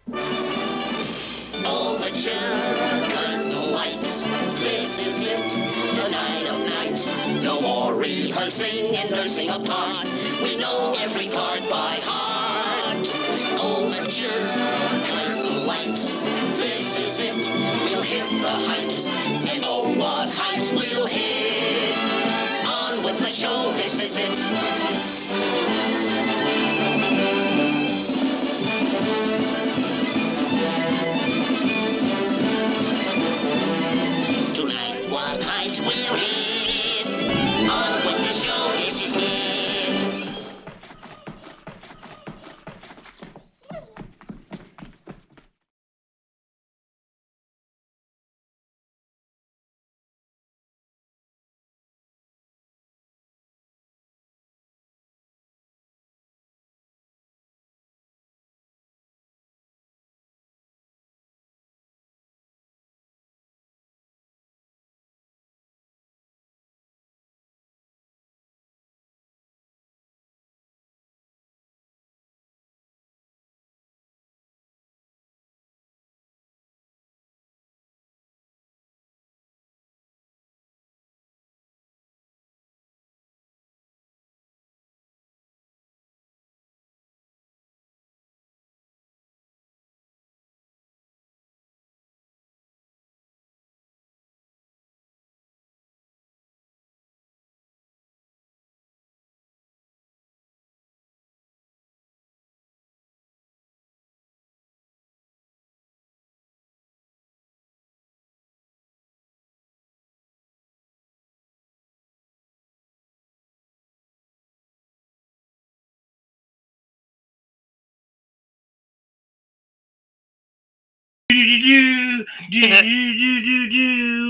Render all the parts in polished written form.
Overture, curtain lights. This is it, the night of nights. No more rehearsing and nursing a part. We know every part by heart. Overture, curtain lights. This is it, we'll hit the heights. And oh, what heights we'll hit. On with the show, this is it. Tonight, what heights we'll hit. On with the show, this is it.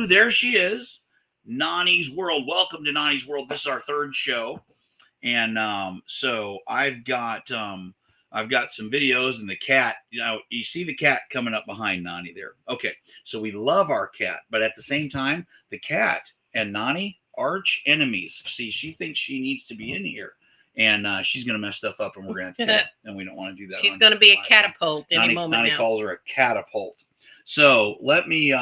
There she is, Nani's World. Welcome to Nani's World. This is our third show, and so I've got some videos and the cat. You see the cat coming up behind Nani there. Okay, so we love our cat, but at the same time, the cat and Nani arch enemies. See, she thinks she needs to be in here. And she's going to mess stuff up, and we're going to have to, and we don't want to do that. She's going to be a catapult any moment Nani now. calls her a catapult. So let me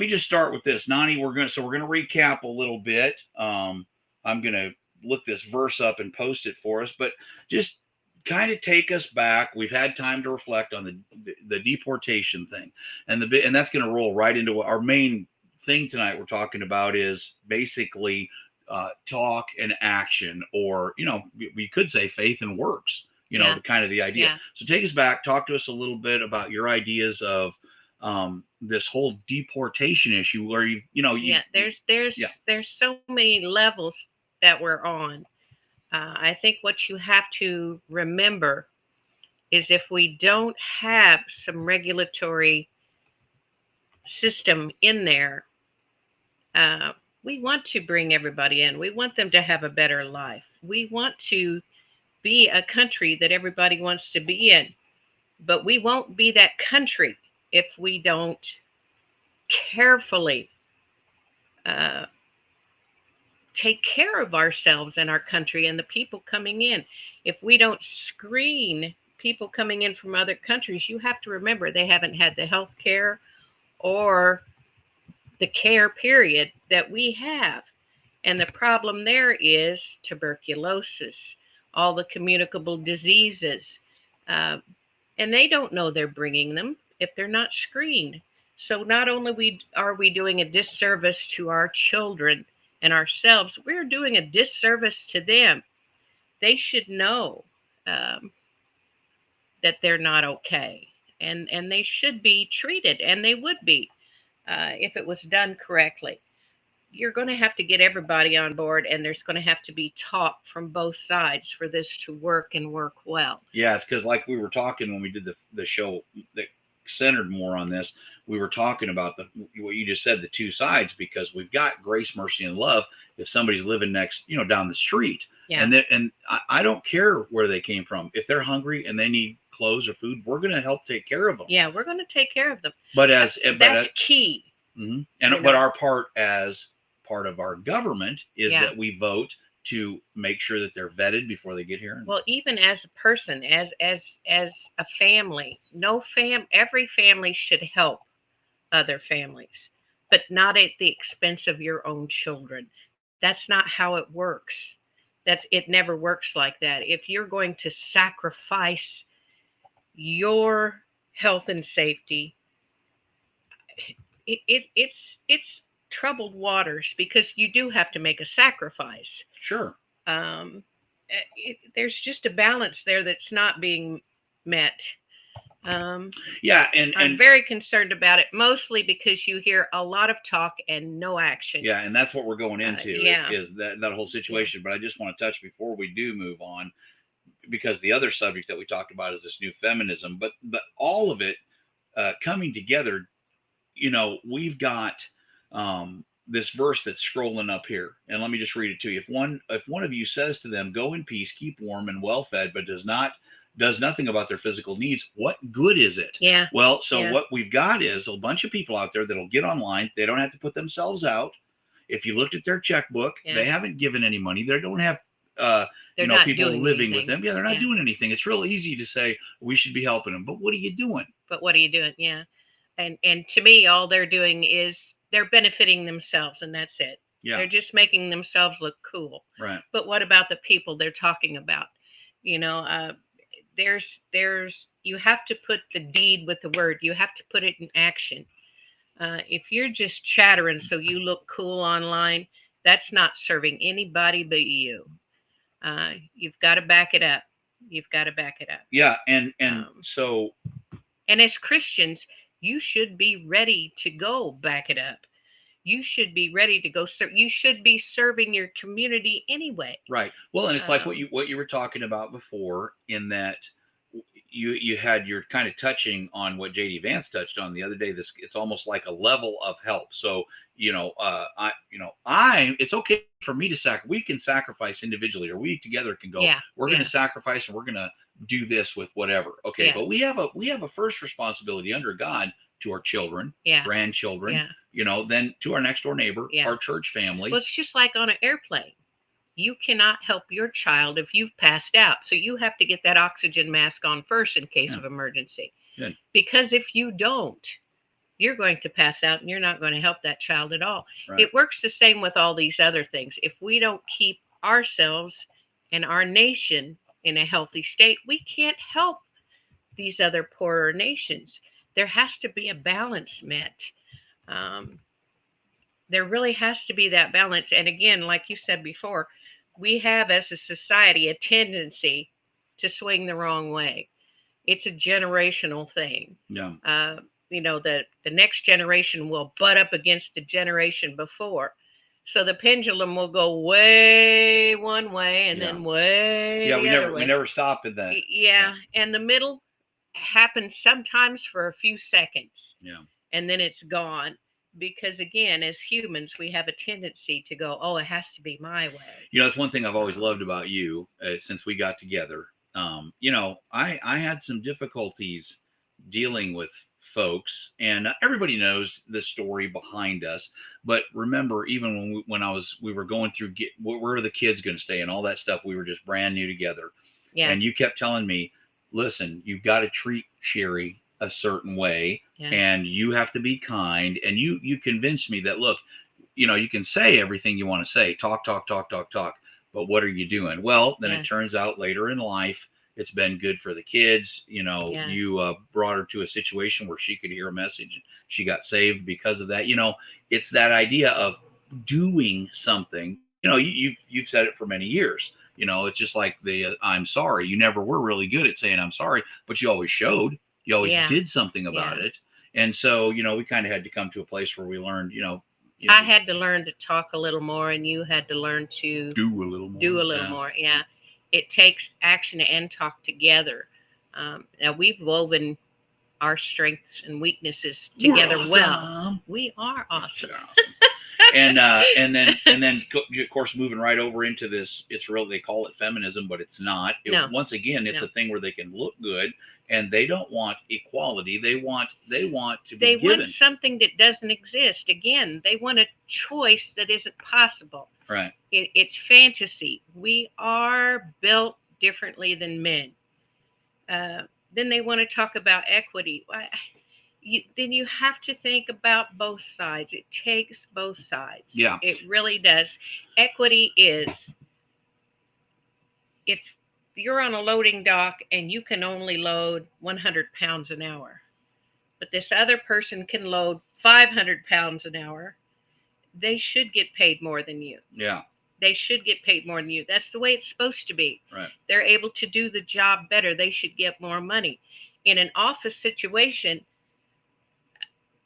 just start with this, Nani. We're gonna recap a little bit. I'm gonna look this verse up and post it for us, but just kind of take us back. We've had time to reflect on the deportation thing, and that's going to roll right into what our main thing tonight we're talking about is basically talk and action, or we could say faith and works. The kind of the idea. Yeah. So take us back. Talk to us a little bit about your ideas of this whole deportation issue, where there's so many levels that we're on. I think what you have to remember is if we don't have some regulatory system in there, we want to bring everybody in. We want them to have a better life. We want to be a country that everybody wants to be in, but we won't be that country if we don't carefully take care of ourselves and our country and the people coming in. If we don't screen people coming in from other countries, you have to remember they haven't had the health care or the care period that we have. And the problem there is tuberculosis, all the communicable diseases. And they don't know they're bringing them if they're not screened. So not only are we doing a disservice to our children and ourselves, we're doing a disservice to them. They should know that they're not okay, and they should be treated, and they would be if it was done correctly. You're going to have to get everybody on board, and there's going to have to be talk from both sides for this to work and work well. Yeah, it's because like we were talking when we did the show that centered more on this, we were talking about what you just said, the two sides, because we've got grace, mercy, and love. If somebody's living next, down the street, Yeah. and I don't care where they came from. If they're hungry and they need clothes or food, we're going to help take care of them. Yeah, we're going to take care of them. But that's key. Mm-hmm. But our part as part of our government is that we vote to make sure that they're vetted before they get here? Well, even as a person, as a family, every family should help other families, but not at the expense of your own children. That's not how it works. It never works like that. If you're going to sacrifice your health and safety, it's troubled waters, because you do have to make a sacrifice. Sure. There's just a balance there that's not being met. Yeah, I'm and very concerned about it, mostly because you hear a lot of talk and no action. yeah, and that's what we're going into yeah. is that whole situation. But I just want to touch before we do move on, because the other subject that we talked about is this new feminism, but all of it coming together. You know, we've got this verse that's scrolling up here, and let me just read it to you. If one of you says to them, "Go in peace, keep warm and well fed," but does nothing about their physical needs, what good is it? Yeah. Well, so Yeah. what we've got is a bunch of people out there that'll get online. They don't have to put themselves out. If you looked at their checkbook, Yeah. they haven't given any money. They don't have They're not people doing living anything. with them. Yeah, they're not Yeah. doing anything. It's real easy to say we should be helping them, but what are you doing? But what are you doing? Yeah. And to me, all they're doing is they're benefiting themselves, and that's it. Yeah, They're just making themselves look cool. right. But what about the people they're talking about? You know, you have to put the deed with the word. You have to put it in action. If you're just chattering so you look cool online, that's not serving anybody but you. You've got to back it up. You've got to back it up. Yeah, and So, and as Christians, you should be ready to go back it up. You should be ready to go. You should be serving your community anyway. right. Well, and it's like what you were talking about before, in that you're kind of touching on what JD Vance touched on the other day. It's almost like a level of help. So it's okay for me to we can sacrifice individually, or we together can go. Yeah. We're going to sacrifice, and we're going to do this with whatever. Okay, Yeah. but we have a first responsibility under God to our children, Yeah. grandchildren. Yeah. Then to our next door neighbor, Yeah. our church family. Well, it's just like on an airplane. You cannot help your child if you've passed out. So you have to get that oxygen mask on first in case of emergency. Good. Because if you don't, you're going to pass out, and you're not going to help that child at all. Right. It works the same with all these other things. If we don't keep ourselves and our nation in a healthy state, we can't help these other poorer nations. There has to be a balance met. There really has to be that balance. And again, like you said before, we have as a society a tendency to swing the wrong way. It's a generational thing. Yeah. The next generation will butt up against the generation before. So the pendulum will go way one way and then way the other way. We never stop at that. Yeah. And the middle happens sometimes for a few seconds. Yeah. And then it's gone. Because again, as humans, we have a tendency to go, oh, it has to be my way. That's one thing I've always loved about you since we got together. I had some difficulties dealing with folks, and everybody knows the story behind us. But remember, even when we were going through where are the kids going to stay and all that stuff, we were just brand new together. Yeah. And you kept telling me, listen, you've got to treat Sherry a certain way, and you have to be kind. And you convinced me that, look, you can say everything you want to say, talk, but what are you doing? Well, then it turns out later in life, it's been good for the kids. You brought her to a situation where she could hear a message, and she got saved because of that. It's that idea of doing something. You've said it for many years. It's just like the I'm sorry. You never were really good at saying I'm sorry, but you always showed. You always did something about it. And so, we kind of had to come to a place where we learned, I had to learn to talk a little more, and you had to learn to do a little more. Yeah. It takes action and talk together. Now we've woven our strengths and weaknesses together well. We are awesome. And then of course, moving right over into this, it's real. They call it feminism, but it's not. Once again, it's a thing where they can look good, and they don't want equality. They want to be given. They want something that doesn't exist. Again, they want a choice that isn't possible. Right. It's fantasy. We are built differently than men. Then they want to talk about equity. Then you have to think about both sides. It takes both sides. Yeah. It really does. Equity is, if you're on a loading dock and you can only load 100 pounds an hour, but this other person can load 500 pounds an hour, they should get paid more than you. Yeah. They should get paid more than you. That's the way it's supposed to be. Right. They're able to do the job better. They should get more money. In an office situation,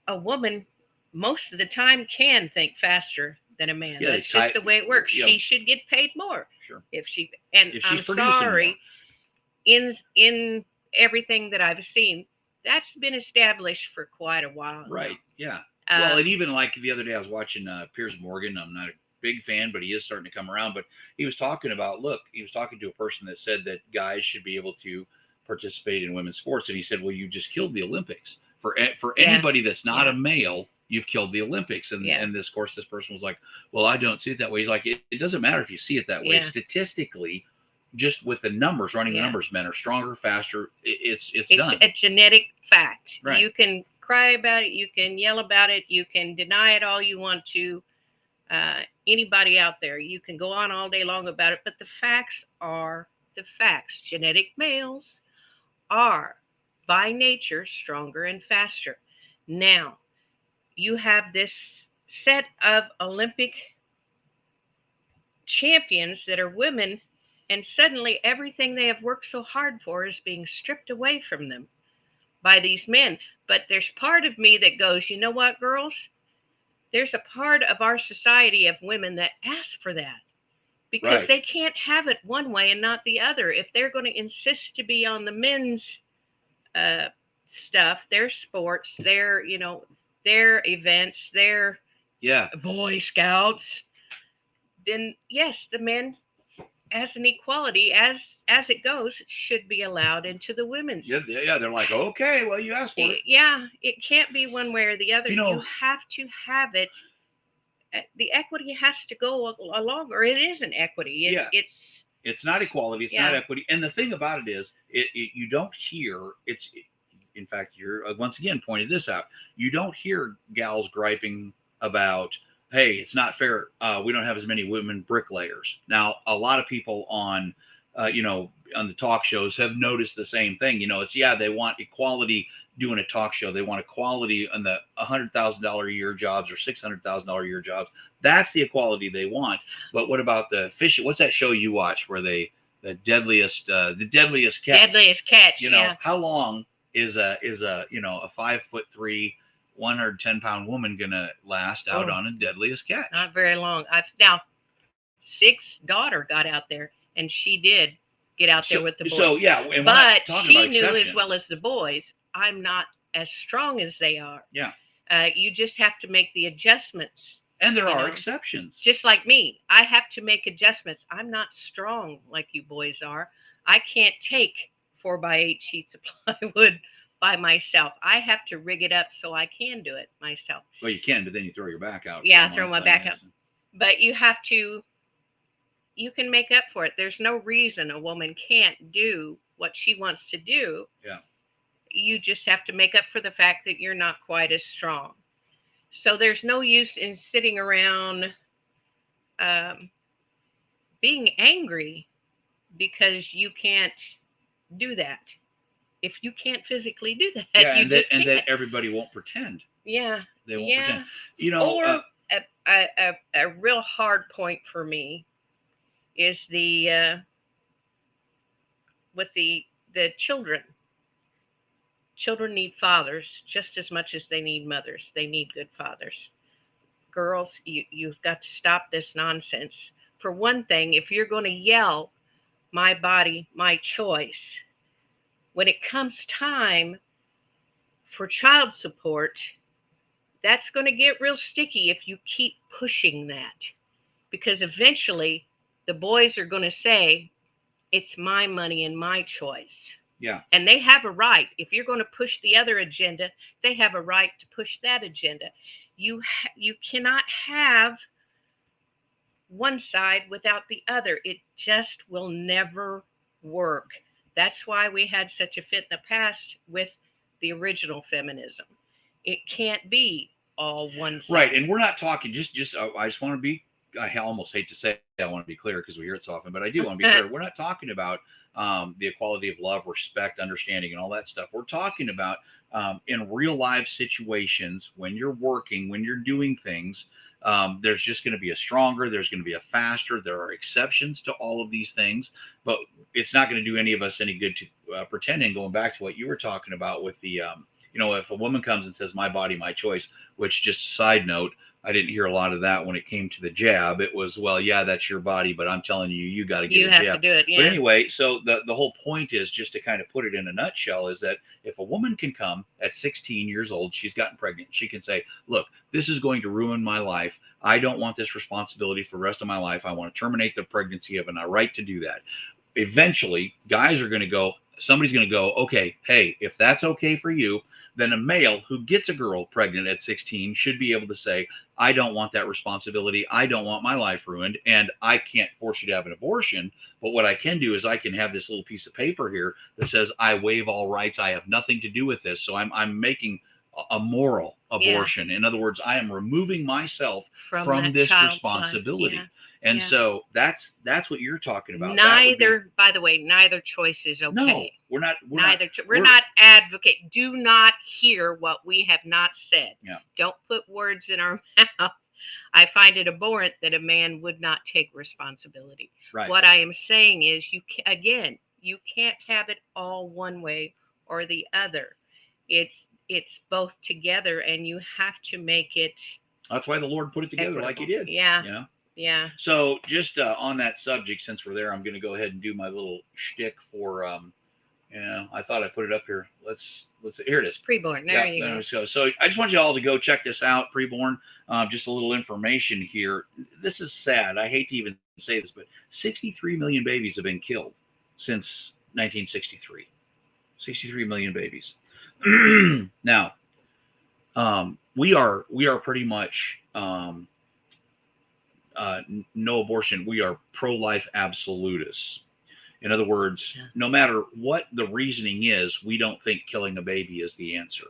a woman most of the time can think faster than a man. Yeah, That's just the way it works. yeah. She should get paid more. Sure. If she's producing sorry, in everything that I've seen, that's been established for quite a while. Right. Now. Yeah. Well, and even like the other day, I was watching Piers Morgan. I'm not a big fan, but he is starting to come around. But he was talking to a person that said that guys should be able to participate in women's sports. And he said, well, you just killed the Olympics. For anybody that's not a male, you've killed the Olympics. And this person was like, well, I don't see it that way. He's like, it doesn't matter if you see it that way. Yeah. Statistically, just with the numbers, running the numbers, men are stronger, faster. It's done. It's a genetic fact. Right. You can cry about it. You can yell about it. You can deny it all you want to. Anybody out there, you can go on all day long about it, but the facts are the facts. Genetic males are by nature stronger and faster. Now, you have this set of Olympic champions that are women, and suddenly everything they have worked so hard for is being stripped away from them by these men. But there's part of me that goes, you know what, girls? There's a part of our society of women that ask for that, because Right. they can't have it one way and not the other. If they're going to insist to be on the men's stuff, their sports, their events, their Boy Scouts, then yes, the men, as an equality, as it goes, should be allowed into the women's. Yeah, they're like, okay, well, you asked for it. Yeah, it can't be one way or the other. You have to have it. The equity has to go along, or it isn't equity. It's not equality. It's not equity. And the thing about it is, you don't hear in fact, you're once again pointed this out. You don't hear gals griping about, hey, it's not fair. We don't have as many women bricklayers. Now, a lot of people on the talk shows have noticed the same thing. They want equality doing a talk show. They want equality on the $100,000 a year jobs or $600,000 a year jobs. That's the equality they want. But what about the fish? What's that show you watch where the deadliest catch? Deadliest catch. How long is a 5'3", 110-pound woman gonna last out on a deadliest catch? Not very long. Now, Six's daughter got out there, and she did get out there with the boys. So yeah, but she knew as well as the boys, I'm not as strong as they are. Yeah. You just have to make the adjustments. And there are exceptions. Just like me, I have to make adjustments. I'm not strong like you boys are. I can't take 4x8 sheets of plywood by myself. I have to rig it up so I can do it myself. Well, you can, but then you throw your back out. Yeah, throw my back out. But you can make up for it. There's no reason a woman can't do what she wants to do. Yeah. You just have to make up for the fact that you're not quite as strong. So there's no use in sitting around being angry because you can't do that. If you can't physically do that, and then everybody won't pretend. Yeah. They won't pretend. Or a real hard point for me is with the children. Children need fathers just as much as they need mothers. They need good fathers. Girls, you've got to stop this nonsense. For one thing, if you're going to yell, my body, my choice, when it comes time for child support, that's going to get real sticky if you keep pushing that. Because eventually the boys are going to say, it's my money and my choice. Yeah. And they have a right. If you're going to push the other agenda, they have a right to push that agenda. You cannot have one side without the other. It just will never work. That's why we had such a fit in the past with the original feminism. It can't be all one side. Right, and we're not talking just. I just want to be. I almost hate to say I want to be clear because we hear it so often, but I do want to be clear. We're not talking about the equality of love, respect, understanding, and all that stuff. We're talking about in real life situations when you're working, when you're doing things. There's just going to be a stronger. There's going to be a faster. There are exceptions to all of these things, but it's not going to do any of us any good to pretending. Going back to what you were talking about with the if a woman comes and says, my body, my choice, which just side note, I didn't hear a lot of that when it came to the jab. It was, well, yeah, that's your body, but I'm telling you, you got to get You a have jab. to do it. Yeah. But anyway, so the whole point is, just to kind of put it in a nutshell, is that if a woman can come at 16 years old, she's gotten pregnant, she can say, look, this is going to ruin my life. I don't want this responsibility for the rest of my life. I want to terminate the pregnancy. I have a right to do that. Eventually, guys are going to go, somebody's going to go, okay, hey, if that's okay for you, then a male who gets a girl pregnant at 16 should be able to say, I don't want that responsibility. I don't want my life ruined, and I can't force you to have an abortion. But what I can do is I can have this little piece of paper here that says I waive all rights. I have nothing to do with this. So I'm making a moral abortion. In other words, I am removing myself from this responsibility. Yeah. And Yeah. so that's what you're talking about. Neither, by the way, neither choice is okay. No, we're not. We're not advocate. Do not hear what we have not said. Yeah. Don't put words in our mouth. I find it abhorrent that a man would not take responsibility. Right. What I am saying is, you can't have it all one way or the other. It's both together, and you have to make it. That's why the Lord put it together equitable. like He did. Yeah. You know? Yeah. So just on that subject, since we're there, I'm going to go ahead and do my little shtick for. I thought I put it up here. Let's here it is. Preborn. There you go. So I just want you all to go check this out. Preborn. Just a little information here. This is sad. I hate to even say this, but 63 million babies have been killed since 1963. 63 million babies. Now, we are pretty much no abortion. We are pro-life absolutists. In other words, no matter what the reasoning is, we don't think killing a baby is the answer.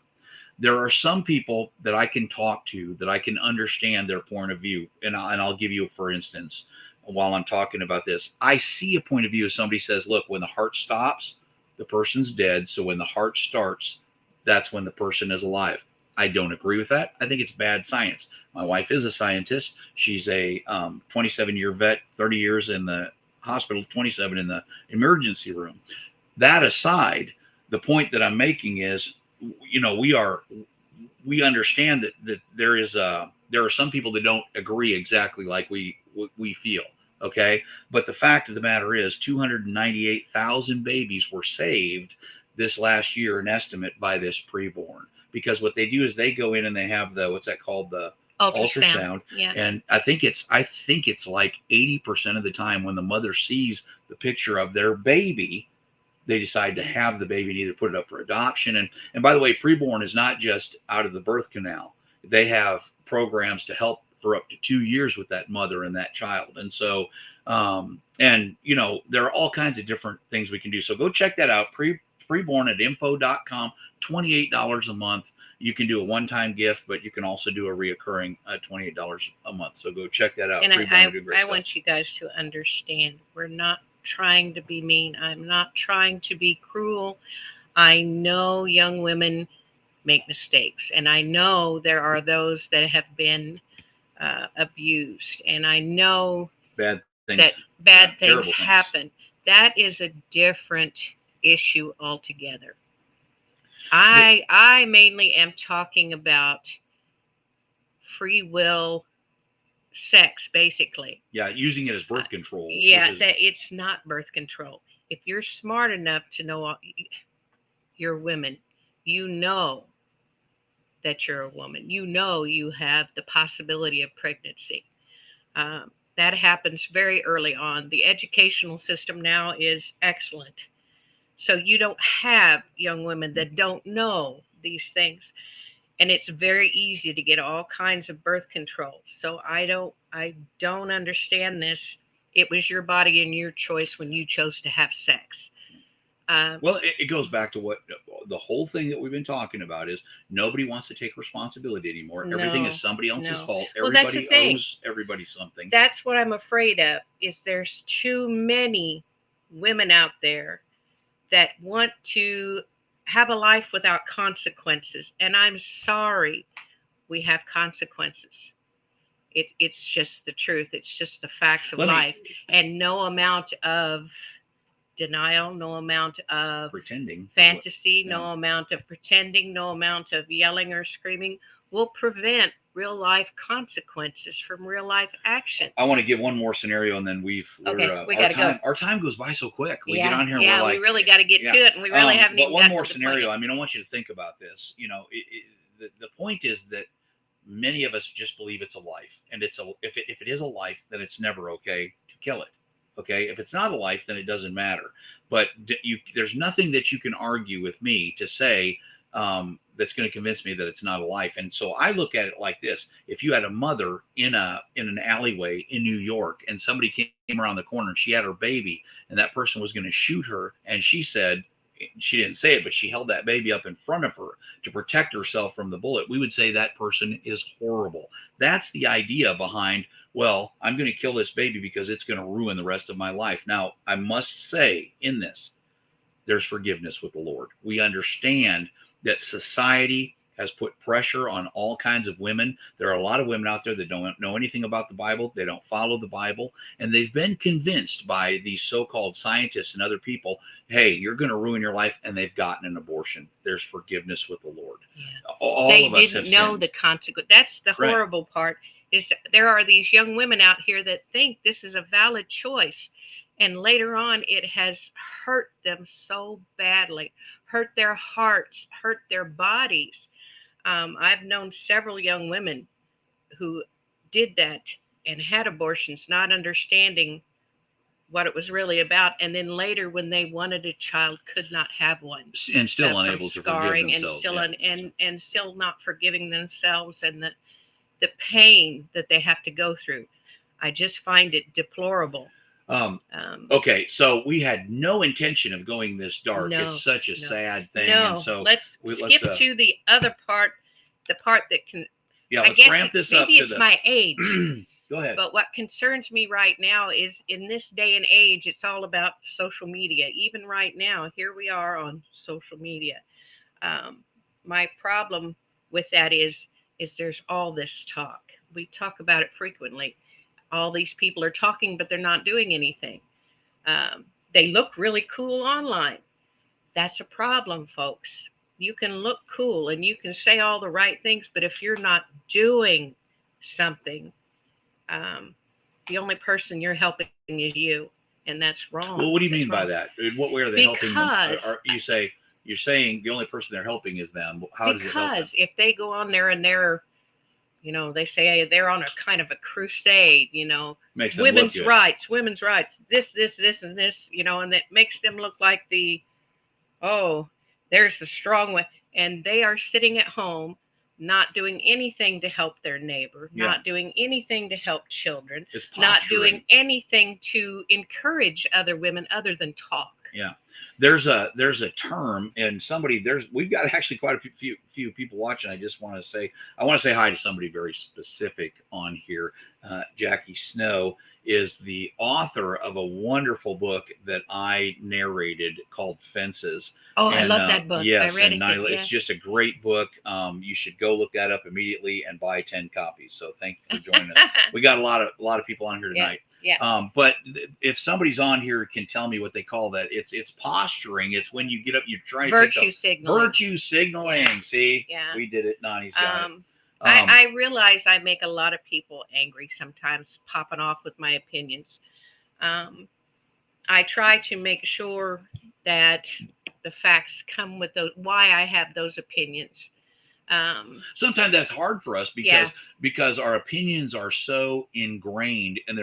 There are some people that I can talk to, that I can understand their point of view. And I'll give you, for instance, while I'm talking about this, I see a point of view as somebody says, look, when the heart stops, the person's dead. So when the heart starts, that's when the person is alive. I don't agree with that. I think it's bad science. My wife is a scientist. She's a 27-year vet, 30 years in the hospital, 27 in the emergency room. That aside, the point that I'm making is, we understand that there are some people that don't agree exactly like we feel. Okay. But the fact of the matter is 298,000 babies were saved this last year, an estimate, by this preborn, because what they do is they go in and they have the, what's that called? The ultrasound. Yeah. And I think it's like 80% of the time when the mother sees the picture of their baby, they decide to have the baby and either put it up for adoption. And by the way, preborn is not just out of the birth canal. They have programs to help for up to 2 years with that mother and that child. And so, there are all kinds of different things we can do. So go check that out. Preborn at info.com, $28 a month. You can do a one-time gift, but you can also do a reoccurring $28 a month. So go check that out. And I want you guys to understand, we're not trying to be mean. I'm not trying to be cruel. I know young women make mistakes, and I know there are those that have been abused, and I know bad things happen. That is a different issue altogether. I mainly am talking about free will sex, basically. Yeah, using it as birth control. That it's not birth control. If you're smart enough to know you're women, you know that you're a woman. You know you have the possibility of pregnancy. That happens very early on. The educational system now is excellent. So you don't have young women that don't know these things. And it's very easy to get all kinds of birth control. So I don't I don't understand this. It was your body and your choice when you chose to have sex. Well, it goes back to what the whole thing that we've been talking about is nobody wants to take responsibility anymore. Everything No, is somebody else's no. fault. Well, that's the Everybody thing. owes everybody something. That's what I'm afraid of, is there's too many women out there that want to have a life without consequences. And I'm sorry, we have consequences. It's just the truth. It's just the facts of Let me- life. And no amount of denial, no amount of Pretending. fantasy, Yeah. no amount of pretending, no amount of yelling or screaming will prevent real life consequences from real life actions. I want to give one more scenario, and then we we our gotta time go. our time goes by so quick. We yeah, get on here, and yeah, we're like, we really got to get yeah. to it, and we really haven't but even one got more to the scenario. point. I mean, I want you to think about this. You know, the point is that many of us just believe it's a life, and if it is a life, then it's never okay to kill it. Okay, if it's not a life, then it doesn't matter. But there's nothing that you can argue with me to say that's going to convince me that it's not a life. And so I look at it like this: if you had a mother in an alleyway in New York, and somebody came around the corner and she had her baby, and that person was going to shoot her, and she said, she didn't say it, but she held that baby up in front of her to protect herself from the bullet, we would say that person is horrible. That's the idea behind, well, I'm going to kill this baby because it's going to ruin the rest of my life. Now, I must say in this, there's forgiveness with the Lord. We understand that society has put pressure on all kinds of women. There are a lot of women out there that don't know anything about the Bible. They don't follow the Bible. And they've been convinced by these so-called scientists and other people, hey, you're going to ruin your life. And they've gotten an abortion. There's forgiveness with the Lord. Yeah. All They of us didn't have know sinned. the consequence. That's the Right. horrible part, is there are these young women out here that think this is a valid choice. And later on, it has hurt them so badly, hurt their hearts, hurt their bodies. I've known several young women who did that and had abortions, not understanding what it was really about. And then later, when they wanted a child, could not have one. And still From unable to forgive scarring and themselves. still Yeah. and still not forgiving themselves, and the pain that they have to go through. I just find it deplorable. Okay, so we had no intention of going this dark. No, It's such a no. sad thing. No, And so let's skip to the other part, the part that can. yeah, I let's guess ramp this up maybe to it's my age. Go ahead. But what concerns me right now is, in this day and age, it's all about social media. Even right now, here we are on social media. My problem with that is there's all this talk. We talk about it frequently. All these people are talking, but they're not doing anything. They look really cool online. That's a problem, folks. You can look cool and you can say all the right things, but if you're not doing something, the only person you're helping is you, and that's wrong. Well, what do you That's mean by wrong. that? In what way are they helping them? Because You're saying the only person they're helping is them. How does it help them? Because if they go on there and they're, they say they're on a kind of a crusade, Makes them look women's good. rights, this, and this, and that makes them look like there's the strong one. And they are sitting at home, not doing anything to help their neighbor, Yeah. not doing anything to help children, It's not posturing. doing anything to encourage other women other than talk. Yeah, there's a term, and we've got actually quite a few people watching. I want to say hi to somebody very specific on here. Jackie Snow is the author of a wonderful book that I narrated called Fences. Oh, I love that book. Yes, I read and it. it's just a great book. You should go look that up immediately and buy 10 copies. So thank you for joining us. We got a lot of people on here tonight. Yeah. But if somebody's on here can tell me what they call that, it's posturing. It's when you get up, you're trying to Virtue signaling. Virtue signaling. Yeah. See, Yeah. We did it. Nani's got it. I realize I make a lot of people angry sometimes, popping off with my opinions. I try to make sure that the facts come with why I have those opinions. Sometimes that's hard for us because our opinions are so ingrained, and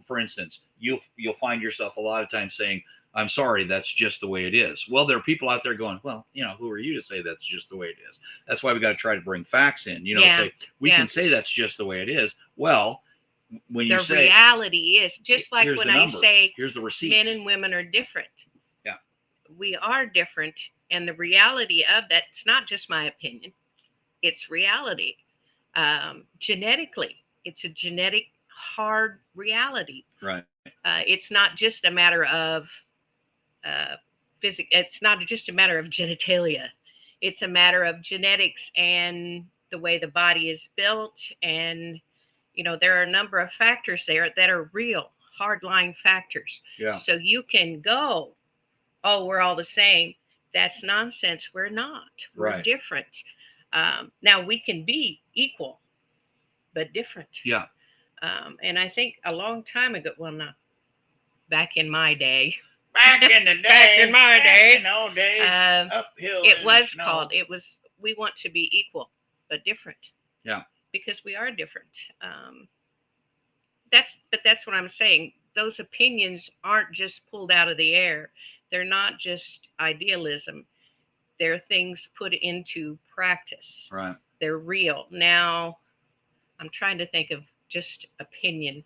for instance, you'll find yourself a lot of times saying, I'm sorry, that's just the way it is. Well, there are people out there going, well, who are you to say that's just the way it is? That's why we got to try to bring facts in, say we can say that's just the way it is. Well, when you The say reality is, just like here's when the I numbers, say here's the receipts. men and women are different. Yeah. We are different. And the reality of that, it's not just my opinion, it's reality. Genetically, it's a genetic, hard reality. Right. It's not just a matter of it's not just a matter of genitalia. It's a matter of genetics and the way the body is built. And, there are a number of factors there that are real, hardline factors. Yeah. So you can go, oh, we're all the same. That's nonsense. We're not. We're Right. different. Now we can be equal, but different. Yeah. And I think a long time ago, well, not back in my day. Back in the day, Back in my day, in the old days, uphill. it in was the snow. called, we want to be equal, but different. Yeah. Because we are different. That's what I'm saying. Those opinions aren't just pulled out of the air. They're not just idealism. They're things put into practice. Right. They're real. Now, I'm trying to think of just opinion.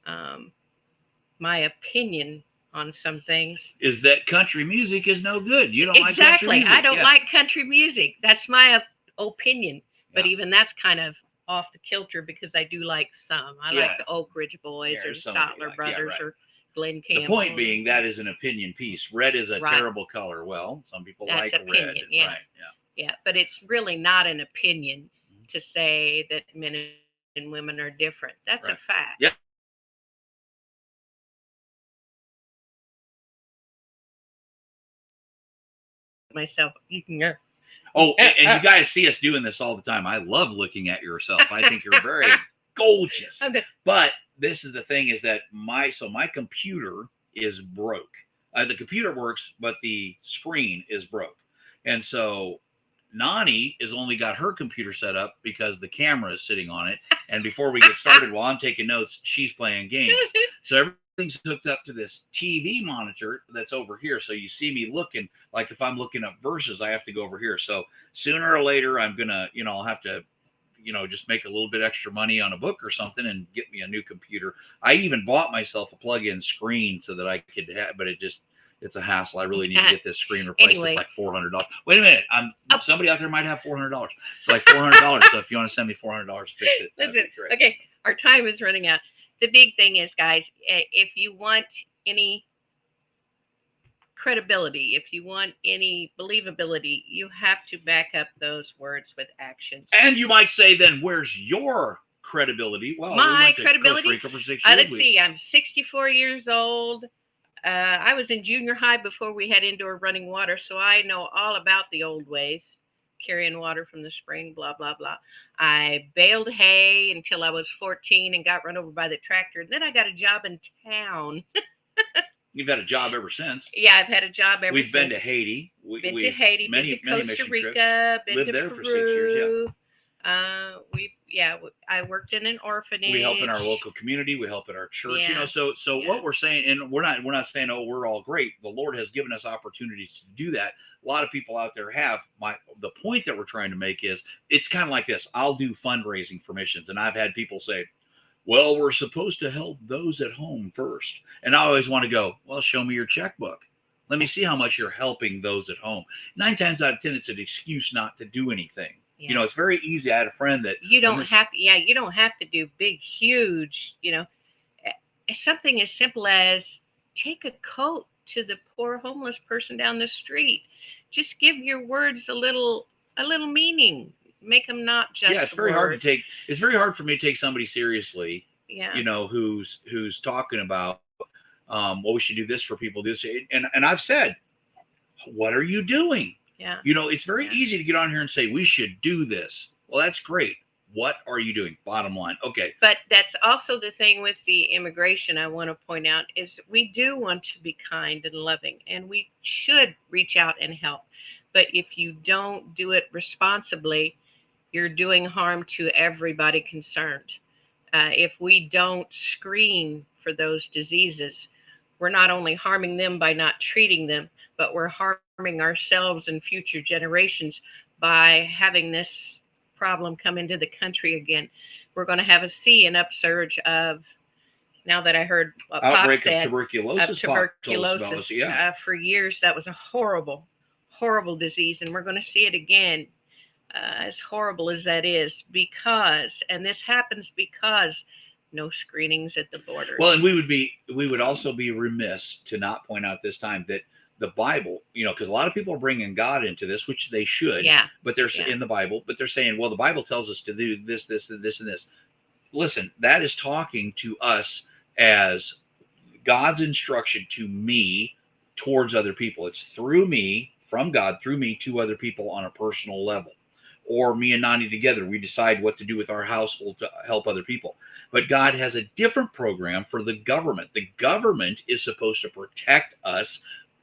My opinion on some things is that country music is no good. You don't like country exactly. music. I don't like country music. That's my opinion. But Yeah. even that's kind of off the kilter because I do like some. I like the Oak Ridge Boys or the there's some that you Statler like. Brothers right. or Glenn Campbell. The point being that is an opinion piece. Red is a Right. terrible color. Well, some people That's like opinion, red. yeah. Right. Yeah. Yeah, but it's really not an opinion to say that men and women are different. That's a Right. fact. Yeah. Myself, you can go. Oh, and you guys see us doing this all the time. I love looking at yourself. I think you're very gorgeous. Okay. But this is the thing is that my computer is broke. The computer works, but the screen is broke. And so Nani has only got her computer set up because the camera is sitting on it. And before we get started, while I'm taking notes, she's playing games. So everything's hooked up to this TV monitor that's over here. So you see me looking, like if I'm looking up verses, I have to go over here. So sooner or later, I'm going to, I'll have to, just make a little bit extra money on a book or something and get me a new computer. I even bought myself a plug-in screen so that I could have, but it's a hassle. I really need to get this screen replaced. Anyway. It's like $400. Wait a minute. Somebody out there might have $400. It's like $400. So if you want to send me $400 to fix it, that'd be great. Okay, our time is running out. The big thing is, guys, if you want any credibility, if you want any believability, you have to back up those words with actions. And you might say, then where's your credibility? Well, My we went to credibility? Costa Rica for 6 years. Let's see. I'm 64 years old. I was in junior high before we had indoor running water, so I know all about the old ways, carrying water from the spring, blah, blah, blah. I baled hay until I was 14 and got run over by the tractor. And then I got a job in town. You've had a job ever since. Yeah, I've had a job ever We've since. been to Haiti. Been to Haiti, been to Costa Rica, been lived to there Peru. for 6 years, I worked in an orphanage. We help in our local community. We help at our church. Yeah. So what we're saying, and we're not saying, oh, we're all great. The Lord has given us opportunities to do that. A lot of people out there have. The point that we're trying to make is it's kind of like this. I'll do fundraising for missions, and I've had people say, well, we're supposed to help those at home first. And I always want to go, well, show me your checkbook. Let me see how much you're helping those at home. 9 times out of 10, it's an excuse not to do anything. Yeah. It's very easy. I had a friend that you don't have to do big, huge, something as simple as take a coat to the poor homeless person down the street. Just give your words a little meaning. Make them not just it's very hard words. to take. It's very hard for me to take somebody seriously. Yeah. Who's talking about, well, we should do this for people. This and I've said, what are you doing? Yeah. It's very easy to get on here and say we should do this. Well, that's great. What are you doing? Bottom line. Okay. But that's also the thing with the immigration I want to point out is we do want to be kind and loving, and we should reach out and help. But if you don't do it responsibly, you're doing harm to everybody concerned. If we don't screen for those diseases, we're not only harming them by not treating them, but we're harming ourselves and future generations by having this problem come into the country again. we're going to see an upsurge of, now that I heard what Pop Outbreak said, of tuberculosis. tuberculosis. Yeah. For years, that was a horrible, horrible disease, and we're going to see it again. As horrible as that is, and this happens because no screenings at the borders. Well, and we would also be remiss to not point out this time that the Bible, because a lot of people are bringing God into this, which they should. Yeah. But they're in the Bible, but they're saying, well, the Bible tells us to do this, this, and this, and this. Listen, that is talking to us as God's instruction to me towards other people. It's through me, from God, through me to other people on a personal level. Or me and Nani together, we decide what to do with our household to help other people. But God has a different program for the government. The government is supposed to protect us,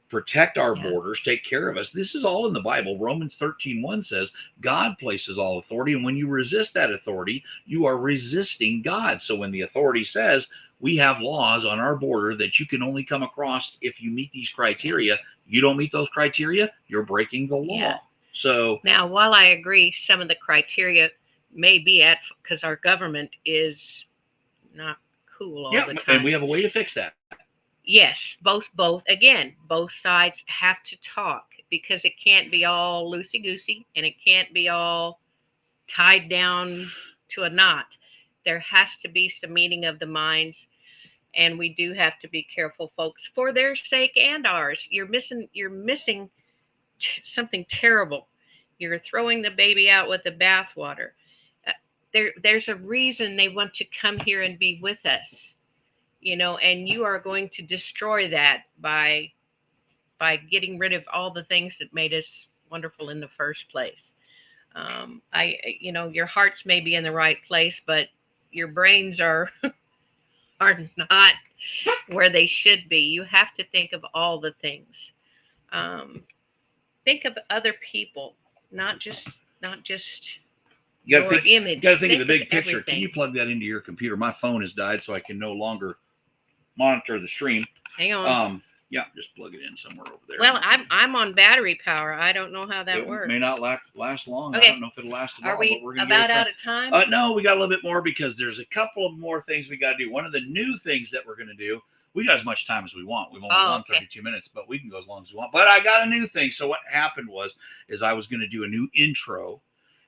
protect our borders, take care of us. This is all in the Bible. Romans 13:1 says God places all authority, and when you resist that authority, you are resisting God. So when the authority says we have laws on our border that you can only come across if you meet these criteria, you don't meet those criteria, you're breaking the law. Yeah. So now, while I agree some of the criteria may be because our government is not cool all the time. And we have a way to fix that. Yes, both sides have to talk, because it can't be all loosey-goosey and it can't be all tied down to a knot. There has to be some meeting of the minds, and we do have to be careful, folks, for their sake and ours. You're missing something terrible. You're throwing the baby out with the bathwater. There's a reason they want to come here and be with us, and you are going to destroy that by getting rid of all the things that made us wonderful in the first place. Your hearts may be in the right place, but your brains are not where they should be. You have to think of all the things. Think of other people, not just you your image. You got to think of the big picture. Everything. Can you plug that into your computer? My phone has died, so I can no longer monitor the stream. Hang on. Yeah, just plug it in somewhere over there. Well, I'm on battery power. I don't know how that works. It may not last long. Okay. I don't know if it'll last at all. Are we but we're gonna about out of time? No, we got a little bit more, because there's a couple of more things we got to do. One of the new things that we're going to do, we got as much time as we want. We've only gone 32 minutes, but we can go as long as we want. But I got a new thing. So what happened is I was going to do a new intro,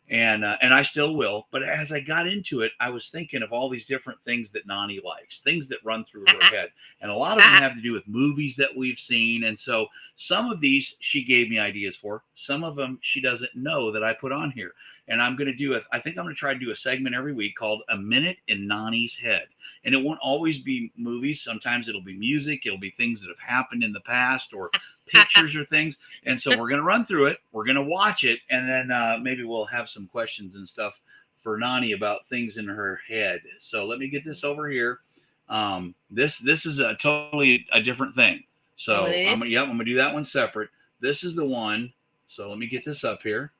and I still will. But as I got into it, I was thinking of all these different things that Nani likes, things that run through her head. And a lot of them have to do with movies that we've seen. And so some of these she gave me ideas for. Some of them she doesn't know that I put on here. And I'm going to do I think I'm going to try to do a segment every week called A Minute in Nani's Head. And it won't always be movies. Sometimes it'll be music. It'll be things that have happened in the past, or pictures or things. And so we're going to run through it. We're going to watch it. And then maybe we'll have some questions and stuff for Nani about things in her head. So let me get this over here. This is a totally a different thing. So I'm going to do that one separate. This is the one. So let me get this up here.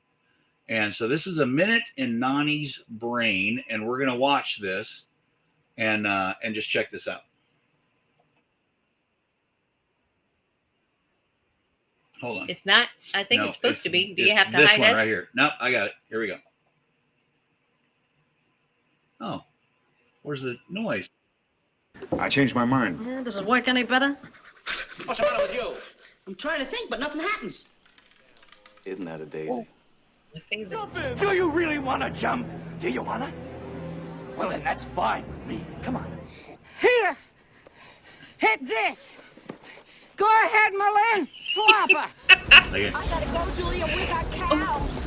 And so this is A Minute in Nani's Brain, and we're going to watch this and just check this out. Hold on. It's not. I think it's supposed to be. Do you have to this hide one us? right here? No, I got it. Here we go. Oh, where's the noise? I changed my mind. Yeah, does it work any better? What's the matter with you? I'm trying to think, but nothing happens. Isn't that a daisy? My favorite. Do you really want to jump? Do you want to? Well, then that's fine with me. Come on. Here! Hit this! Go ahead, Malin! Slapper! Like, I gotta go, Julia. We got cows.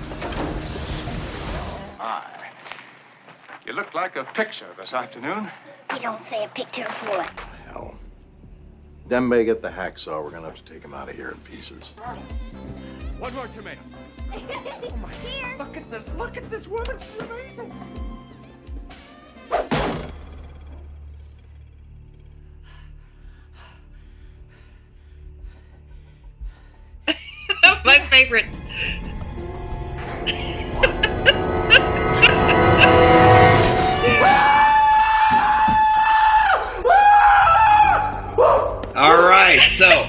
Hi. You look like a picture this afternoon. You don't say a picture of what? Hell. Dembe, get the hacksaw. We're gonna have to him out of here in pieces. One more tomato. Oh my! Here. Look at this! Look at this woman! She's amazing. My favorite. all right, so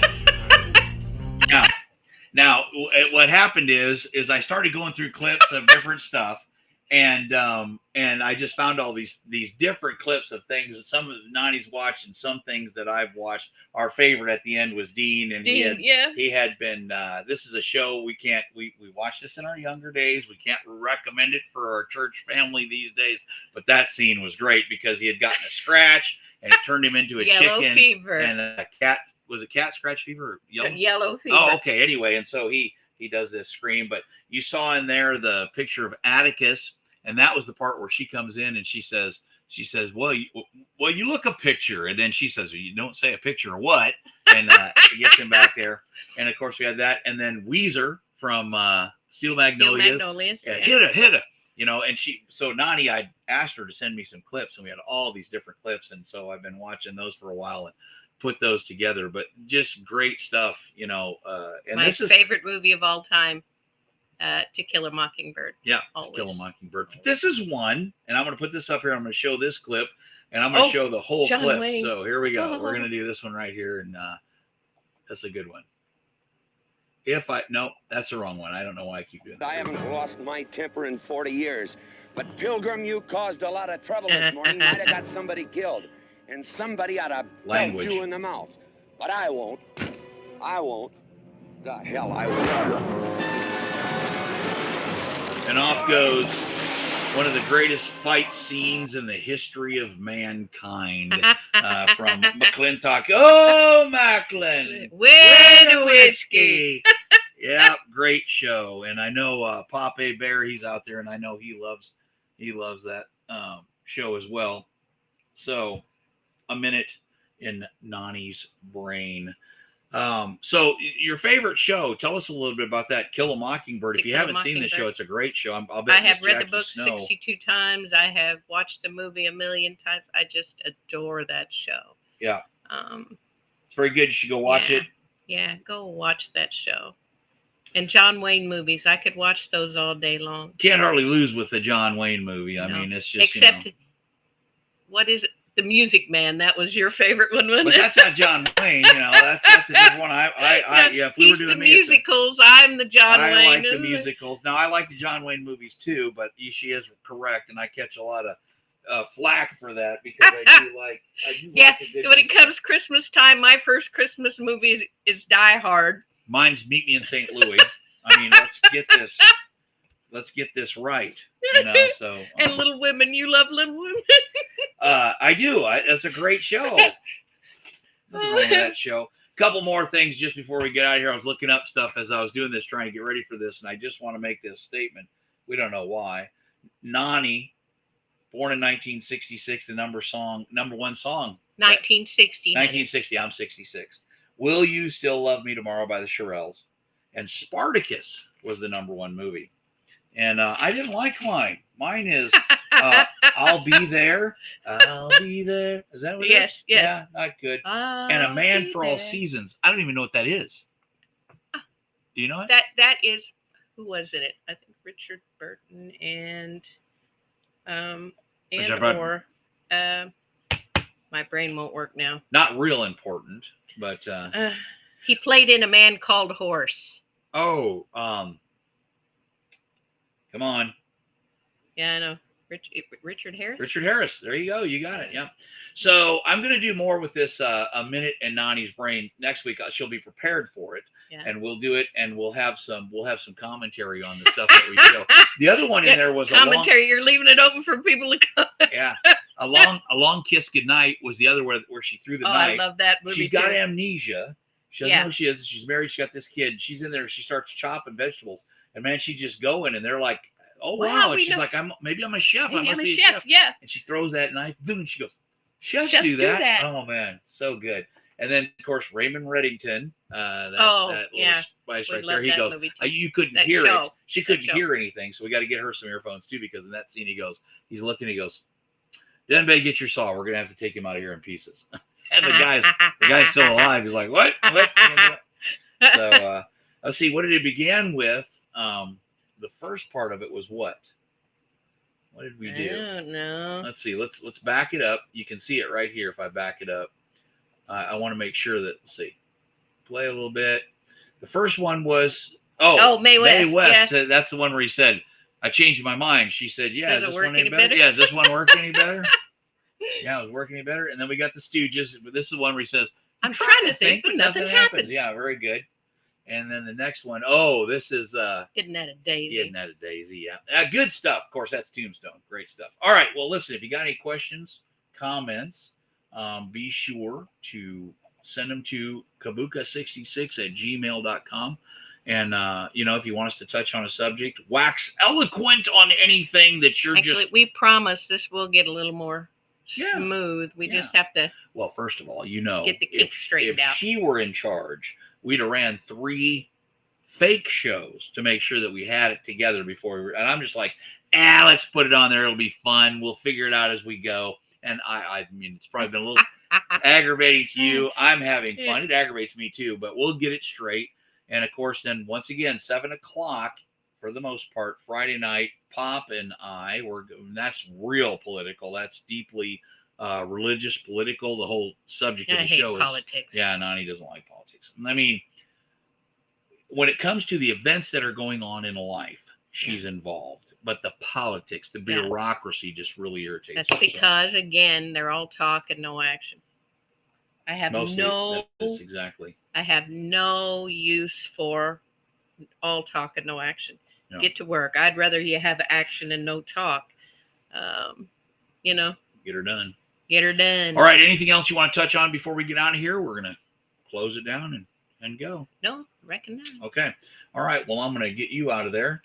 now what happened is I started going through clips of different stuff, and I just found all these different clips of things that some of the 90s watched and some things that I've watched. Our favorite at the end was Dean, and he had been this is a show we watched this in our younger days. We can't recommend it for our church family these days, but that scene was great because he had gotten a scratch and it turned him into a Yellow chicken fever. and a cat. Was it cat scratch fever or Yellow fever? Oh, okay. Anyway, and so he does this scream, but you saw in there the picture of Atticus, and that was the part where she comes in and she says, well, you look a picture, and then she says, well, you don't say a picture or what, and she gets him back there, and of course we had that, and then Weezer from Steel Magnolias, yeah. hit her, and so Nani, I asked her to send me some clips, and we had all these different clips, and so I've been watching those for a while and put those together, but just great stuff, and my this is favorite movie of all time, To Kill a Mockingbird. Yeah, always. To Kill a Mockingbird. This is one, and I'm going to put this up here. I'm going to show this clip, and I'm going to show the whole John clip. Wayne. So here we go. We're going to do this one right here, and that's a good one. No, that's the wrong one. I don't know why I keep doing that. I haven't lost my temper in 40 years, but Pilgrim, you caused a lot of trouble this morning. Might have got somebody killed, and somebody ought to belt you in the mouth. But I won't. The hell I won't. And off goes one of the greatest fight scenes in the history of mankind from McClintock. Oh, Macklin, where the whiskey? Yeah, great show. And I know Pape Bear, he's out there, and I know he loves that show as well. So, a minute in Nani's brain. So your favorite show, tell us a little bit about that, Kill a Mockingbird. If you haven't seen the show, it's a great show. I'll bet I have Miss read Jackie the book Snow. 62 times. I have watched the movie a million times. I just adore that show. Yeah. It's very good. You should go watch it. Yeah, go watch that show. And John Wayne movies, I could watch those all day long. Can't hardly lose with the John Wayne movie. I mean, it's just, except, what is it? The Music Man. That was your favorite one, wasn't but it? that's not John Wayne. That's a different one. If we were doing the musicals, I'm the John Wayne. I like the musicals. Now, I like the John Wayne movies too, but she is correct, and I catch a lot of flack for that because I do like. When it comes Christmas time, my first Christmas movie is Die Hard. Mine's Meet Me in St. Louis. I mean, let's get this right. So and Little Women. You love Little Women. I do. That's a great show. Nothing wrong with that show. Couple more things just before we get out of here. I was looking up stuff as I was doing this, trying to get ready for this, and I just want to make this statement. We don't know why. Nani, born in 1966, the number one song. 1960. 1960. I'm 66. Will You Still Love Me Tomorrow by the Shirelles. And Spartacus was the number one movie. And I didn't like mine. Mine is I'll Be There. I'll Be There. Is that what it is? Yes. Yeah, not good. And A Man for All Seasons. I don't even know what that is. Do you know it? That is, who was in it? I think Richard Burton and my brain won't work now. Not real important, but he played in A Man Called Horse. Oh, come on. Yeah, I know. Richard Harris? Richard Harris. There you go. You got it. Yeah. So I'm going to do more with this A Minute in Nani's Brain next week. She'll be prepared for it. Yeah. And we'll do it, and we'll have some commentary on the stuff that we show. The other one in there was commentary. You're leaving it open for people to come. Yeah. A long kiss goodnight was the other where she threw the knife. I love that movie. She's got amnesia. She doesn't know who she is. She's married. She's got this kid. She's in there. She starts chopping vegetables, and man, she's just going, and they're like, "Oh wow!" And she's like, "Maybe I'm a chef. I must be a chef." Yeah. And she throws that knife. Boom! And she goes, "Chefs do that." Oh man, so good. And then of course Raymond Reddington. That little spice right there. He goes, "You couldn't hear it. She couldn't hear anything, so we got to get her some earphones too, because in that scene he's looking. He goes, "Denbei, get your saw. We're gonna have to take him out of here in pieces." And the guy's still alive. He's like, what? So let's see. What did it begin with? The first part of it was what? What did we do? I don't know. Let's see. Let's back it up. You can see it right here. If I back it up, I want to make sure that. Let's see. Play a little bit. The first one was Mae West. Yeah. That's the one where he said, I changed my mind. She said, yeah, Does is it this work one any any better? better? Yeah, does this one work any better? Yeah, it was working any better. And then we got the Stooges. But this is the one where he says, I'm trying to think, but nothing happens. Yeah, very good. And then the next one, oh, this is Isn't that a daisy? Isn't that a daisy? Yeah. Good stuff. Of course, that's Tombstone. Great stuff. All right. Well, listen, if you got any questions, comments, be sure to send them to kabuka66@gmail.com. And, if you want us to touch on a subject, wax eloquent on anything that you're Actually, we promise this will get a little more smooth. We Yeah. just have to Well, first of all, get the kinks straightened if out. she were in charge, we'd have ran 3 fake shows to make sure that we had it together before we were, and I'm just like, let's put it on there. It'll be fun. We'll figure it out as we go. And I mean, it's probably been a little aggravating to you. I'm having fun. It aggravates me too, but we'll get it straight. And of course, then once again, 7:00 for the most part, Friday night, Pop and I that's real political. That's deeply religious, political. The whole subject of the show is politics. Yeah, Nani doesn't like politics. I mean, when it comes to the events that are going on in life, she's involved. But the politics, the bureaucracy just really irritates That's her. because, again, they're all talk and no action. I have That's exactly. I have no use for all talk and no action. No. Get to work. I'd rather you have action and no talk. Get her done. Get her done. All right. Anything else you want to touch on before we get out of here? We're going to close it down and go. No, I reckon not. Okay. All right. Well, I'm going to get you out of there.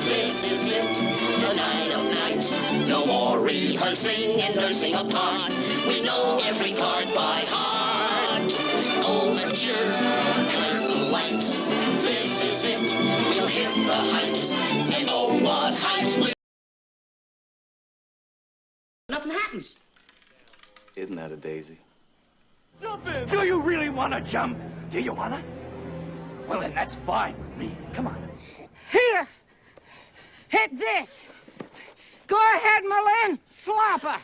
This is it, the night of nights. No more rehearsing and nursing a part. We know every part by heart. Overture, curtain lights. This is it, we'll hit the heights. And oh, what heights will... Nothing happens. Isn't that a daisy? Jump in! Do you really want to jump? Do you want to? Well, then that's fine with me. Come on. Here! Hit this! Go ahead, Malin! Slapper!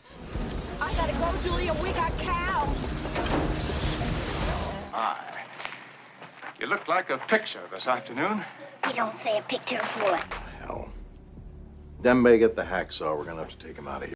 I gotta go, Julia. We got cows. Hi. You look like a picture this afternoon. You don't say a picture of what? Hell. Dembe, get the hacksaw. We're gonna have to take him out of here.